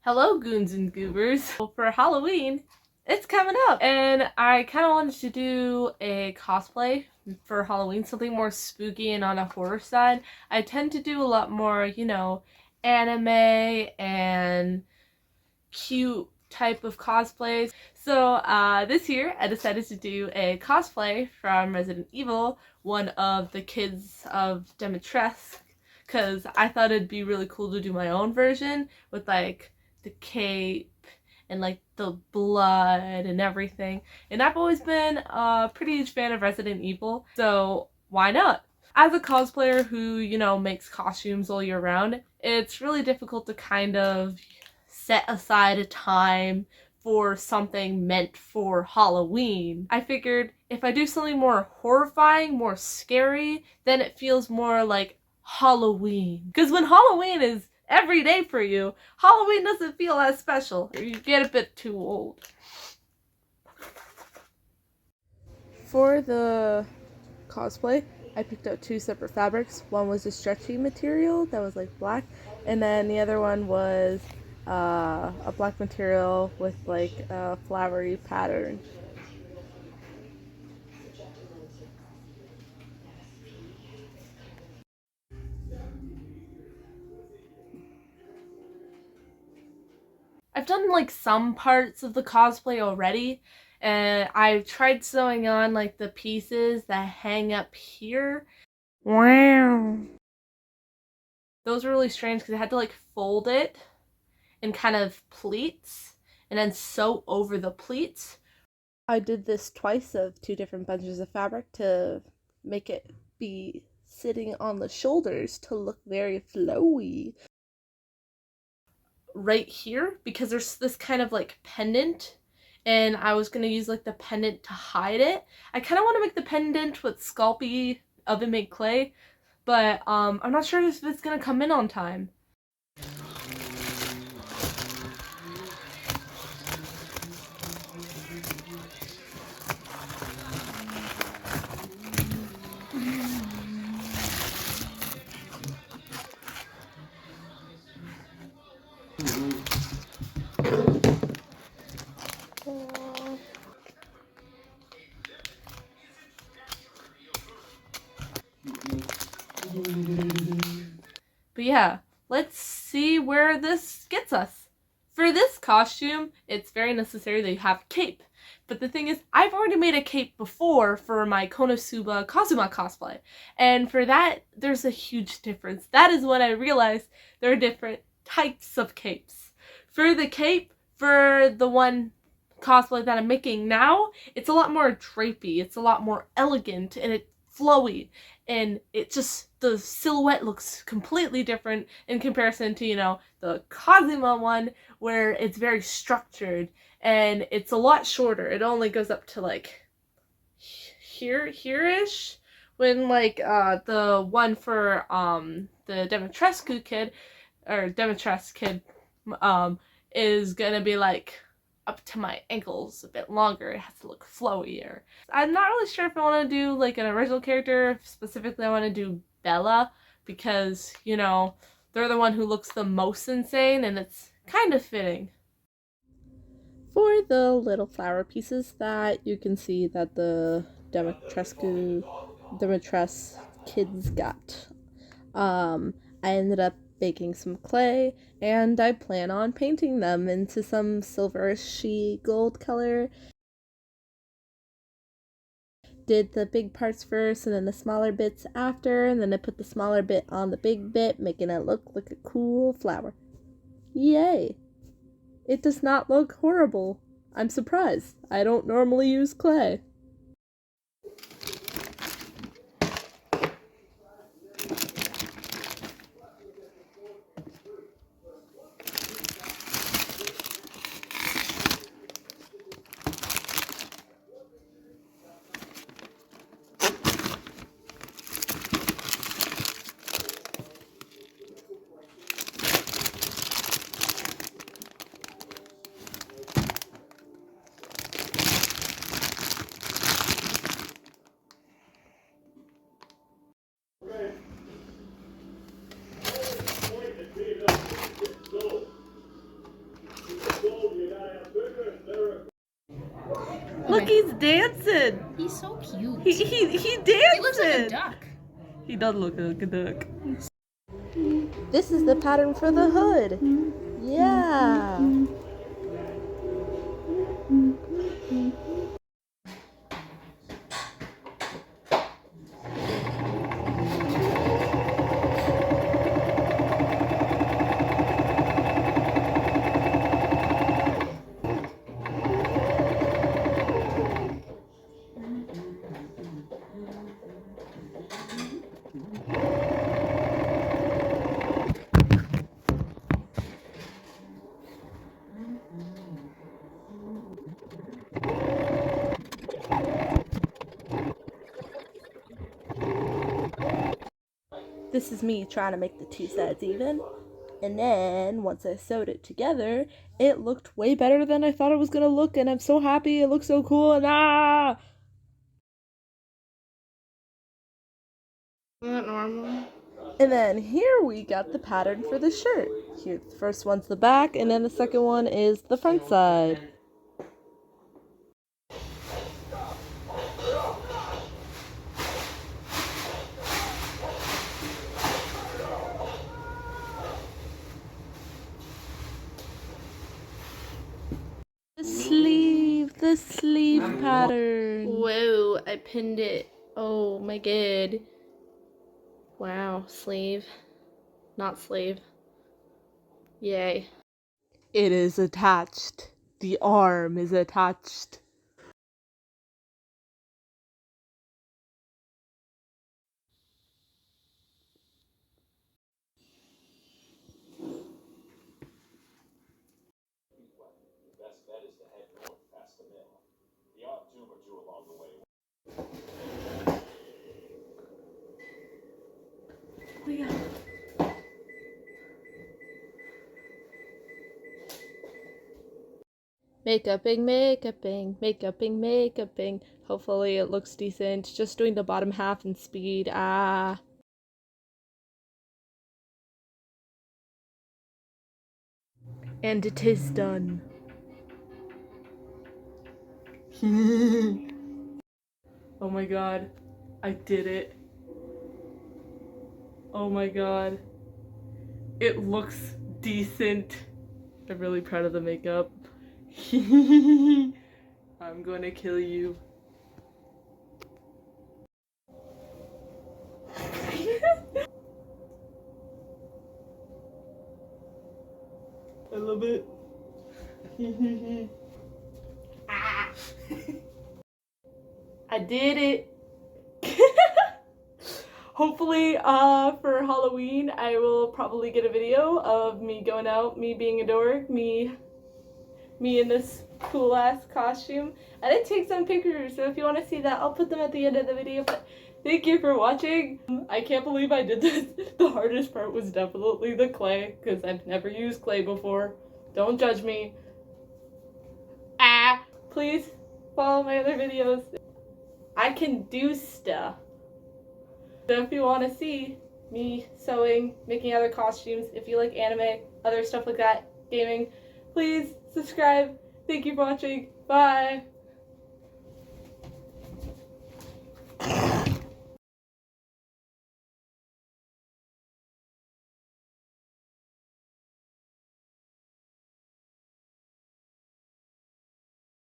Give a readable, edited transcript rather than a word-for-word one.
Hello, goons and goobers. For Halloween, it's coming up, and I kind of wanted to do a cosplay for Halloween, something more spooky and on a horror side. I tend to do a lot more, anime and cute type of cosplays. So this year, I decided to do a cosplay from Resident Evil, one of the kids of Demetresque, because I thought it'd be really cool to do my own version with like the cape and like the blood and everything. And I've always been a pretty huge fan of Resident Evil, so why not? As a cosplayer who, makes costumes all year round, it's really difficult to kind of set aside a time for something meant for Halloween. I figured if I do something more horrifying, more scary, then it feels more like Halloween. Because when Halloween is every day for you, Halloween doesn't feel as special. You get a bit too old. For the cosplay, I picked out two separate fabrics. One was a stretchy material that was like black, and then the other one was a black material with like a flowery pattern. I've done like some parts of the cosplay already, and I've tried sewing on like the pieces that hang up here. Wow. Those were really strange because I had to like fold it in kind of pleats and then sew over the pleats. I did this twice of two different bunches of fabric to make it be sitting on the shoulders to look very flowy. Right here, because there's this kind of like pendant, and I was gonna use like the pendant to hide it. I kind of want to make the pendant with Sculpey oven made clay, but I'm not sure if it's gonna come in on time. But yeah, let's see where this gets us. For this costume, it's very necessary that you have a cape. But the thing is, I've already made a cape before for my Konosuba Kazuma cosplay. And for that, there's a huge difference. That is when I realized there are different types of capes. For the cape, for the one cosplay that I'm making now, it's a lot more drapey. It's a lot more elegant and it's flowy. And it just, the silhouette looks completely different in comparison to, the Kazuma one where it's very structured and it's a lot shorter. It only goes up to like here-ish, when like the one for the Demetrescu kid or Demetresque kid is gonna be like up to my ankles, a bit longer. It has to look flowier. I'm not really sure if I want to do like an original character. Specifically, I want to do Bella because, they're the one who looks the most insane and it's kind of fitting. For the little flower pieces that you can see that the Demetrescu kids got, I ended up baking some clay and I plan on painting them into some silverishy gold color. Did the big parts first and then the smaller bits after, and then I put the smaller bit on the big bit, making it look like a cool flower. Yay! It does not look horrible. I'm surprised. I don't normally use clay. Look, he's dancing. He's so cute. He dancing. He looks like a duck. He does look like a duck. This is the pattern for the hood. Yeah. This is me trying to make the two sides even. And then once I sewed it together, it looked way better than I thought it was gonna look, and I'm so happy. It looks so cool, and Isn't that normal? And then here we got the pattern for the shirt. Here, the first one's the back, and then the second one is the front side. The sleeve pattern. Whoa, I pinned it. Oh my god. Wow, sleeve. Not sleeve. Yay. It is attached. The arm is attached. Yeah. Makeuping. Hopefully it looks decent. Just doing the bottom half in speed. And it is done. Oh my god. I did it. Oh my god. It looks decent. I'm really proud of the makeup. I'm gonna kill you. I love it. I did it. Hopefully, for Halloween, I will probably get a video of me going out, me being a dork, me in this cool ass costume. I did take some pictures, so if you want to see that, I'll put them at the end of the video. But thank you for watching. I can't believe I did this. The hardest part was definitely the clay, because I've never used clay before. Don't judge me. Please follow my other videos. I can do stuff. So if you want to see me sewing, making other costumes, if you like anime, other stuff like that, gaming, please subscribe. Thank you for watching. Bye.